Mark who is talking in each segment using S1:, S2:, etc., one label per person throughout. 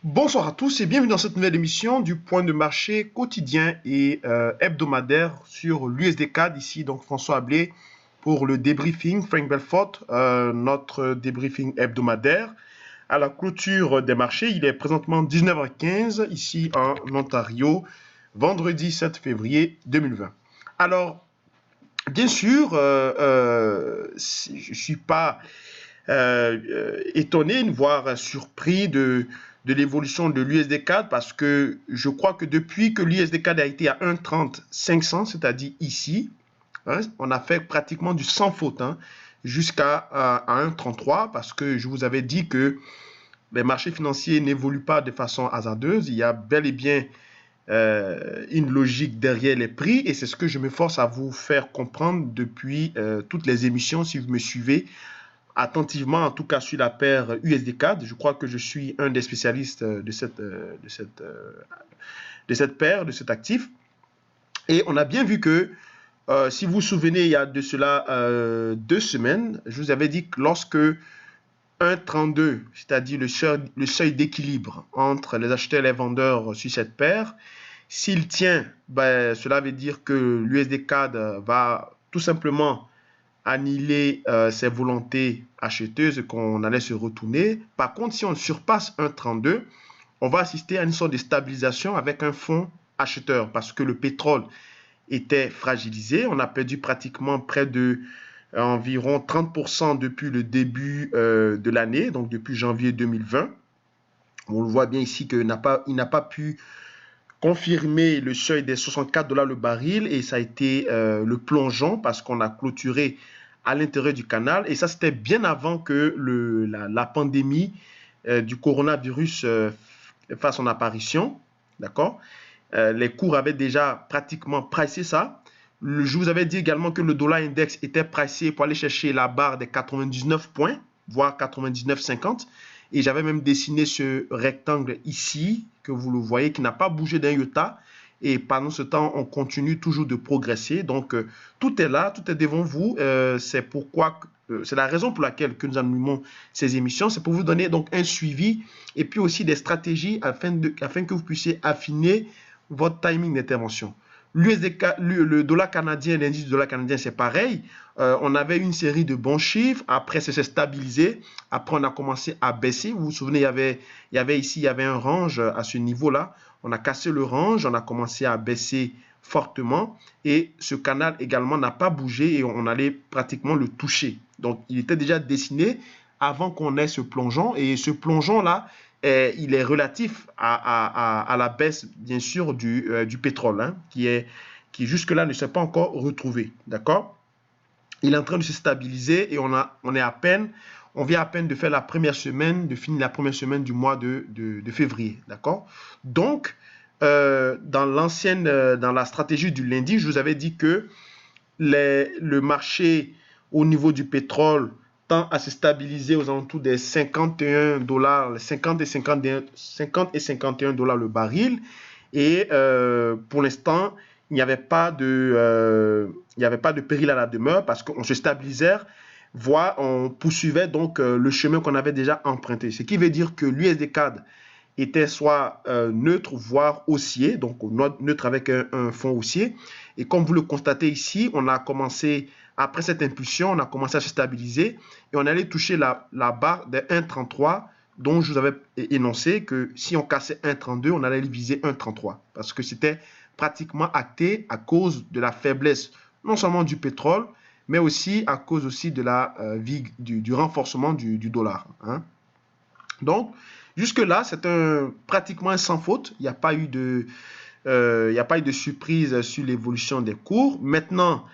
S1: Bonsoir à tous et bienvenue dans cette nouvelle émission du point de marché quotidien et hebdomadaire sur l'USD-CAD. Ici, donc François Ablé pour le débriefing, Frank Belfort, notre débriefing hebdomadaire. À la clôture des marchés, il est présentement 19h15 ici en Ontario, vendredi 7 février 2020. Alors, bien sûr, je ne suis pas étonné, voire surpris de l'évolution de l'USD-CAD parce que je crois que depuis que l'USD-CAD a été à 1,30 500, c'est-à-dire ici, hein, on a fait pratiquement du sans faute jusqu'à à 1,33 parce que je vous avais dit que les marchés financiers n'évoluent pas de façon hasardeuse. Il y a bel et bien une logique derrière les prix et c'est ce que je me force à vous faire comprendre depuis toutes les émissions si vous me suivez attentivement, en tout cas sur la paire USD-CAD. Je crois que je suis un des spécialistes de cette paire, de cet actif. Et on a bien vu que, si vous vous souvenez, il y a de cela 2 semaines, je vous avais dit que lorsque 1,32, c'est-à-dire le seuil d'équilibre entre les acheteurs et les vendeurs sur cette paire, s'il tient, ben, cela veut dire que l'USD-CAD va tout simplement annihiler ses volontés acheteuses qu'on allait se retourner. Par contre, si on surpasse 1,32, on va assister à une sorte de stabilisation avec un fonds acheteur parce que le pétrole était fragilisé. On a perdu pratiquement près de environ 30% depuis le début de l'année, donc depuis janvier 2020. On le voit bien ici qu'il n'a pas pu confirmer le seuil des 64 dollars le baril et ça a été le plongeon parce qu'on a clôturé à l'intérieur du canal et ça c'était bien avant que la pandémie du coronavirus fasse son apparition, d'accord. Les cours avaient déjà pratiquement pricé ça. Je vous avais dit également que le dollar index était pricé pour aller chercher la barre des 99 points, voire 99,50. Et j'avais même dessiné ce rectangle ici, que vous le voyez, qui n'a pas bougé d'un iota. Et pendant ce temps, on continue toujours de progresser. Donc, tout est là, tout est devant vous. C'est la raison pour laquelle que nous animons ces émissions. C'est pour vous donner donc un suivi et puis aussi des stratégies afin que vous puissiez affiner votre timing d'intervention. Le dollar canadien, l'indice du dollar canadien, c'est pareil. On avait une série de bons chiffres. Après, ça s'est stabilisé. Après, on a commencé à baisser. Vous vous souvenez, il y avait un range à ce niveau-là. On a cassé le range. On a commencé à baisser fortement. Et ce canal également n'a pas bougé et on allait pratiquement le toucher. Donc, il était déjà dessiné avant qu'on ait ce plongeon. Et ce plongeon-là, il est relatif à la baisse, bien sûr, du pétrole, qui jusque-là ne s'est pas encore retrouvé. D'accord? Il est en train de se stabiliser et on vient à peine de faire de finir la première semaine du mois de février. D'accord? Donc, dans la stratégie du lundi, je vous avais dit que le marché au niveau du pétrole tend à se stabiliser aux alentours des 51 dollars, 50 et 51 dollars le baril. Et pour l'instant, il n'y avait pas de péril à la demeure parce qu'on se stabilisait, voire on poursuivait donc le chemin qu'on avait déjà emprunté. Ce qui veut dire que l'USD-CAD était soit neutre, voire haussier, donc neutre avec un fond haussier. Et comme vous le constatez ici, on a commencé, après cette impulsion, on a commencé à se stabiliser et on allait toucher la barre des 1,33 dont je vous avais énoncé que si on cassait 1,32, on allait viser 1,33 parce que c'était pratiquement acté à cause de la faiblesse non seulement du pétrole, mais aussi à cause aussi de du renforcement du dollar. Donc, jusque-là, c'est pratiquement un sans faute. Il n'y a pas eu de surprise sur l'évolution des cours. Maintenant,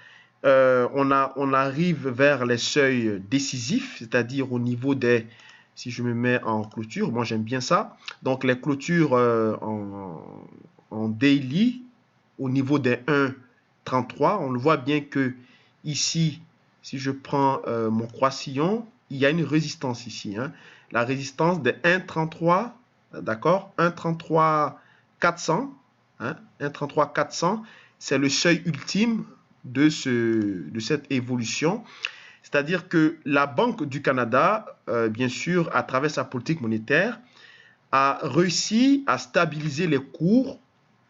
S1: on arrive vers les seuils décisifs, c'est-à-dire au niveau des, si je me mets en clôture, moi j'aime bien ça. Donc, les clôtures en daily, au niveau des 1,33, on le voit bien que ici, si je prends mon croissillon, il y a une résistance ici. La résistance de 1,33, d'accord, 1,33 400, 1,33 400, c'est le seuil ultime de cette évolution. C'est-à-dire que la Banque du Canada, bien sûr, à travers sa politique monétaire, a réussi à stabiliser les cours,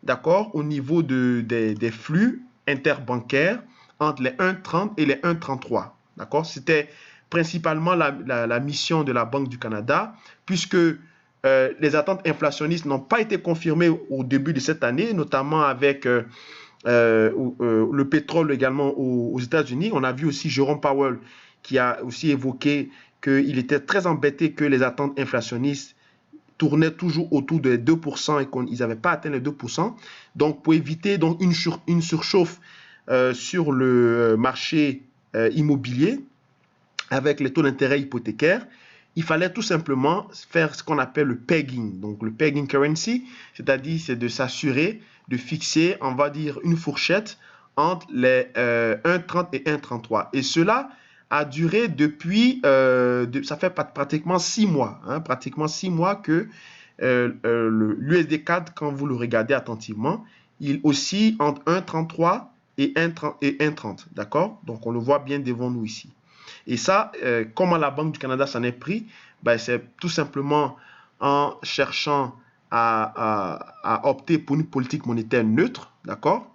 S1: d'accord, au niveau des flux interbancaires entre les 1,30 et les 1,33. D'accord? C'était principalement la mission de la Banque du Canada, puisque les attentes inflationnistes n'ont pas été confirmées au début de cette année, notamment avec le pétrole également aux États-Unis. On a vu aussi Jérôme Powell qui a aussi évoqué qu'il était très embêté que les attentes inflationnistes tournaient toujours autour des 2% et qu'ils n'avaient pas atteint les 2%. Donc, pour éviter donc, une surchauffe sur le marché immobilier avec les taux d'intérêt hypothécaires, il fallait tout simplement faire ce qu'on appelle le pegging. Donc, le pegging currency, c'est-à-dire c'est de s'assurer de fixer, on va dire, une fourchette entre les 1,30 et 1,33. Et cela a duré depuis, ça fait pratiquement 6 mois, hein, pratiquement 6 mois que l'USD CAD, quand vous le regardez attentivement, il oscille entre 1,33 et 1,30, d'accord? Donc, on le voit bien devant nous ici. Et ça, comment la Banque du Canada s'en est pris? Ben, c'est tout simplement en cherchant à opter pour une politique monétaire neutre, d'accord?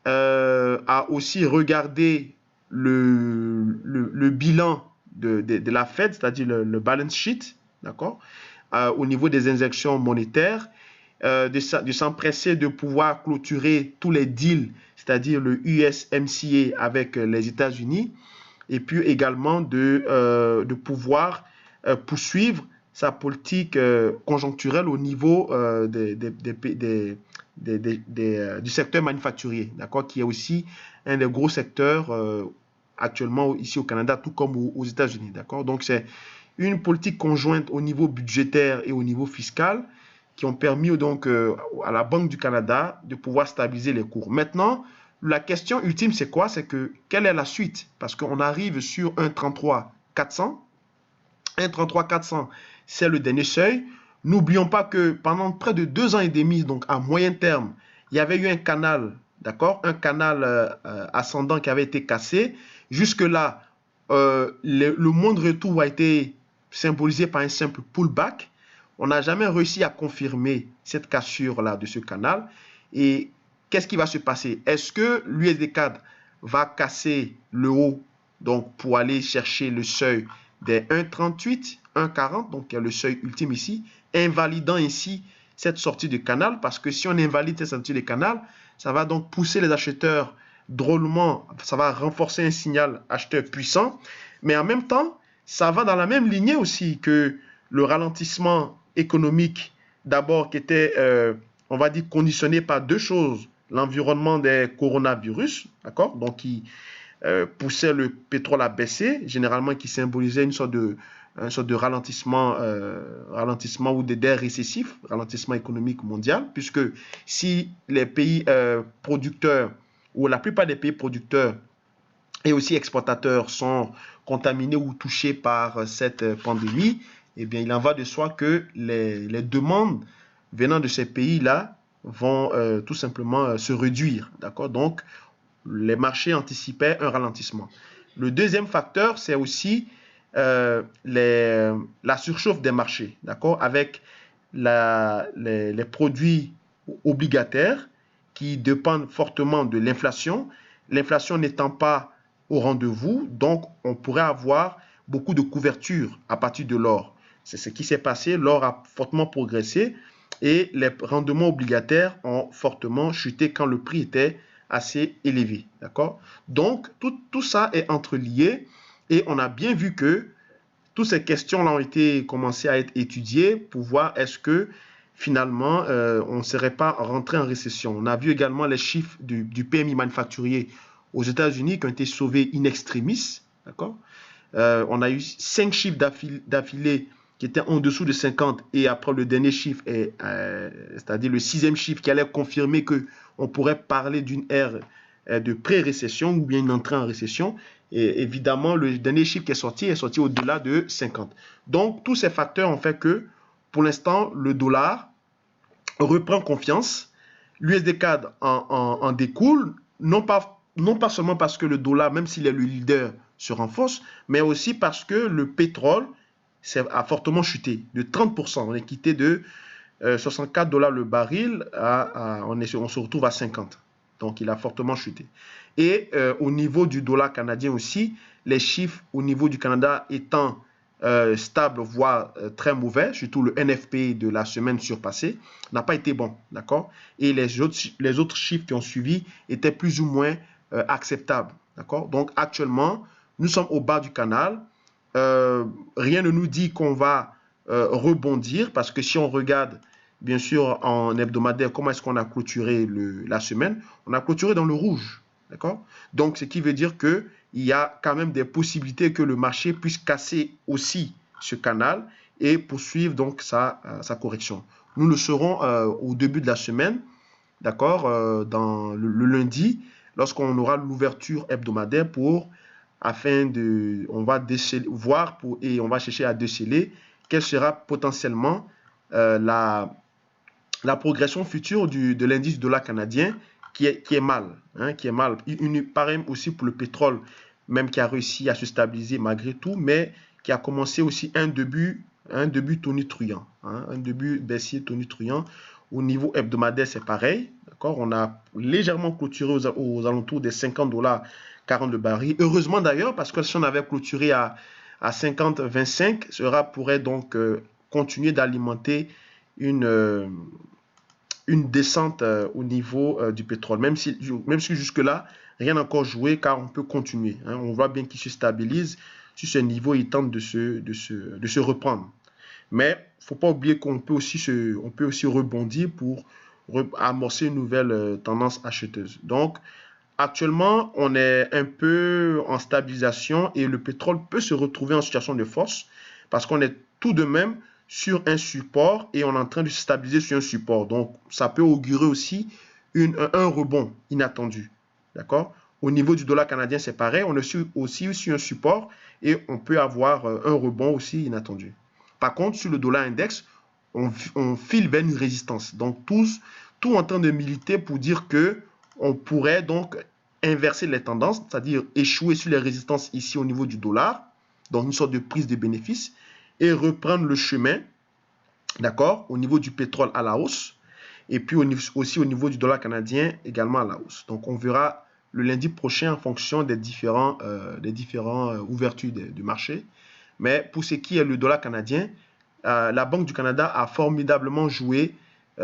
S1: À aussi regarder le bilan de la Fed, c'est-à-dire le balance sheet, d'accord, au niveau des injections monétaires, de s'empresser de pouvoir clôturer tous les deals, c'est-à-dire le USMCA avec les États-Unis, et puis également de pouvoir poursuivre sa politique conjoncturelle au niveau du secteur manufacturier, d'accord, qui est aussi un des gros secteurs actuellement ici au Canada, tout comme aux États-Unis, d'accord. Donc, c'est une politique conjointe au niveau budgétaire et au niveau fiscal qui ont permis donc à la Banque du Canada de pouvoir stabiliser les cours. Maintenant, la question ultime, c'est quoi? C'est que quelle est la suite? Parce qu'on arrive sur 1,33,400. 1,33,400, c'est le dernier seuil. N'oublions pas que pendant près de 2 ans et demi, donc à moyen terme, il y avait eu un canal, d'accord, un canal ascendant qui avait été cassé. Jusque-là, le moindre retour a été symbolisé par un simple pullback. On n'a jamais réussi à confirmer cette cassure-là de ce canal. Et qu'est-ce qui va se passer? Est-ce que l'USD CAD va casser le haut, donc pour aller chercher le seuil des 1,38, 1,40, donc le seuil ultime ici, invalidant ici cette sortie de canal, parce que si on invalide cette sortie de canal, ça va donc pousser les acheteurs drôlement, ça va renforcer un signal acheteur puissant, mais en même temps, ça va dans la même lignée aussi que le ralentissement économique, d'abord qui était, on va dire, conditionné par deux choses, l'environnement des coronavirus, d'accord, donc qui poussait le pétrole à baisser, généralement qui symbolisait une sorte de ralentissement, ralentissement ou d'air récessif, ralentissement économique mondial, puisque si les pays producteurs, ou la plupart des pays producteurs et aussi exportateurs sont contaminés ou touchés par cette pandémie, eh bien, il en va de soi que les demandes venant de ces pays-là vont tout simplement se réduire, d'accord? Donc, les marchés anticipaient un ralentissement. Le deuxième facteur, c'est aussi la surchauffe des marchés, d'accord, avec les produits obligataires qui dépendent fortement de l'inflation. L'inflation n'étant pas au rendez-vous, donc on pourrait avoir beaucoup de couverture à partir de l'or. C'est ce qui s'est passé, l'or a fortement progressé et les rendements obligataires ont fortement chuté quand le prix était assez élevé, d'accord? Donc, tout ça est entrelié et on a bien vu que toutes ces questions-là ont été commencées à être étudiées pour voir est-ce que finalement on ne serait pas rentré en récession. On a vu également les chiffres du PMI manufacturier aux États-Unis qui ont été sauvés in extremis, d'accord? On a eu 5 chiffres d'affilée qui étaient en dessous de 50 et après le dernier chiffre, c'est-à-dire le 6e chiffre qui allait confirmer qu'on pourrait parler d'une ère de pré-récession ou bien une entrée en récession. Et évidemment, le dernier chiffre qui est sorti au-delà de 50. Donc, tous ces facteurs ont fait que, pour l'instant, le dollar reprend confiance. L'USD CAD en découle, non pas seulement parce que le dollar, même s'il est le leader, se renforce, mais aussi parce que le pétrole a fortement chuté de 30%. On est quitté de 64 $ le baril, on se retrouve à 50. Donc, il a fortement chuté. Et au niveau du dollar canadien aussi, les chiffres au niveau du Canada étant stables, voire très mauvais, surtout le NFP de la semaine surpassée, n'a pas été bon, d'accord? Et les autres chiffres qui ont suivi étaient plus ou moins acceptables, d'accord? Donc, actuellement, nous sommes au bas du canal. Rien ne nous dit qu'on va rebondir, parce que si on regarde bien sûr en hebdomadaire comment est-ce qu'on a clôturé la semaine, on a clôturé dans le rouge, d'accord? Donc ce qui veut dire que il y a quand même des possibilités que le marché puisse casser aussi ce canal et poursuivre donc sa correction. Nous le saurons au début de la semaine, d'accord, dans le lundi, lorsqu'on aura l'ouverture hebdomadaire afin de, on va déceler, voir et on va chercher à déceler quelle sera potentiellement la progression future de l'indice dollar canadien qui est mal. Hein, qui est mal. Pareil aussi pour le pétrole, même qui a réussi à se stabiliser malgré tout, mais qui a commencé aussi un début tonitruant. Hein, un début baissier tonitruant. Au niveau hebdomadaire, c'est pareil. On a légèrement clôturé aux alentours des 50 $ 40 le baril. Heureusement d'ailleurs, parce que si on avait clôturé à 50,25, cela pourrait donc continuer d'alimenter une descente au niveau du pétrole. Même si jusque-là, rien n'a encore joué, car on peut continuer. Hein. On voit bien qu'il se stabilise sur ce niveau, il tente de se reprendre. Mais il ne faut pas oublier qu'on peut aussi rebondir pour amorcer une nouvelle tendance acheteuse. Donc, actuellement, on est un peu en stabilisation et le pétrole peut se retrouver en situation de force parce qu'on est tout de même sur un support et on est en train de se stabiliser sur un support. Donc, ça peut augurer aussi un rebond inattendu. D'accord? Au niveau du dollar canadien, c'est pareil. On est aussi sur un support et on peut avoir un rebond aussi inattendu. Par contre, sur le dollar index, on file vers une résistance. Donc, tout en train de militer pour dire que on pourrait donc inverser les tendances, c'est-à-dire échouer sur les résistances ici au niveau du dollar, donc une sorte de prise de bénéfice, et reprendre le chemin, d'accord, au niveau du pétrole à la hausse, et puis aussi au niveau du dollar canadien également à la hausse. Donc on verra le lundi prochain en fonction des différents ouvertures du marché. Mais pour ce qui est le dollar canadien, la Banque du Canada a formidablement joué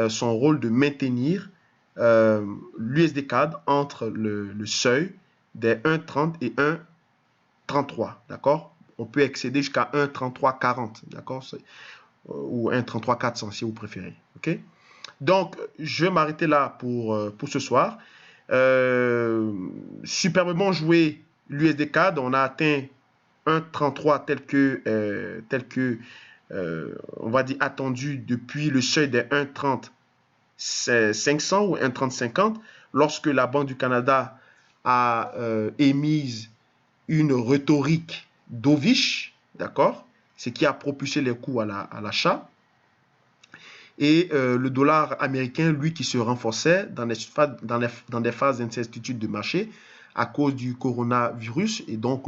S1: son rôle de maintenir l'USD CAD entre le seuil des 1,30 et 1,33, d'accord? On peut excéder jusqu'à 1,3340, d'accord? Ou 1,33,400 si vous préférez, ok? Donc, je vais m'arrêter là pour ce soir. Superbement joué l'USD CAD, on a atteint 1,33 tel que on va dire attendu depuis le seuil des 1,30 500 ou 1,3050 lorsque la Banque du Canada a émise une rhétorique dovish, d'accord, ce qui a propulsé les coûts à l'achat. Et le dollar américain, lui, qui se renforçait dans des phases d'incertitude de marché à cause du coronavirus. Et donc,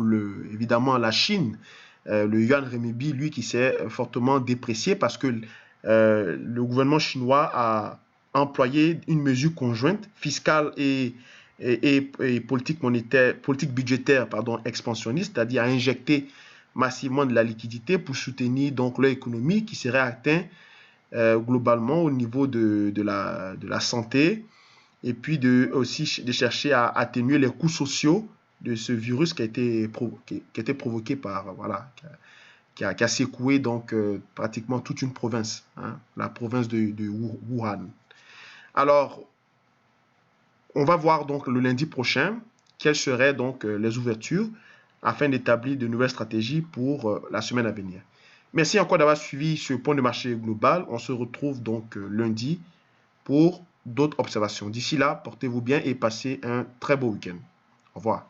S1: évidemment, la Chine, le yuan renminbi, lui, qui s'est fortement déprécié parce que le gouvernement chinois a employé une mesure conjointe fiscale et politique budgétaire, expansionniste, c'est-à-dire à injecter massivement de la liquidité pour soutenir donc leur économie qui serait atteinte globalement au niveau de la santé et puis aussi de chercher à atténuer les coûts sociaux de ce virus qui a été provoqué par, voilà, qui a secoué donc pratiquement toute une province, hein, la province de Wuhan. Alors, on va voir donc le lundi prochain quelles seraient donc les ouvertures afin d'établir de nouvelles stratégies pour la semaine à venir. Merci encore d'avoir suivi ce point de marché global. On se retrouve donc lundi pour d'autres observations. D'ici là, portez-vous bien et passez un très beau week-end. Au revoir.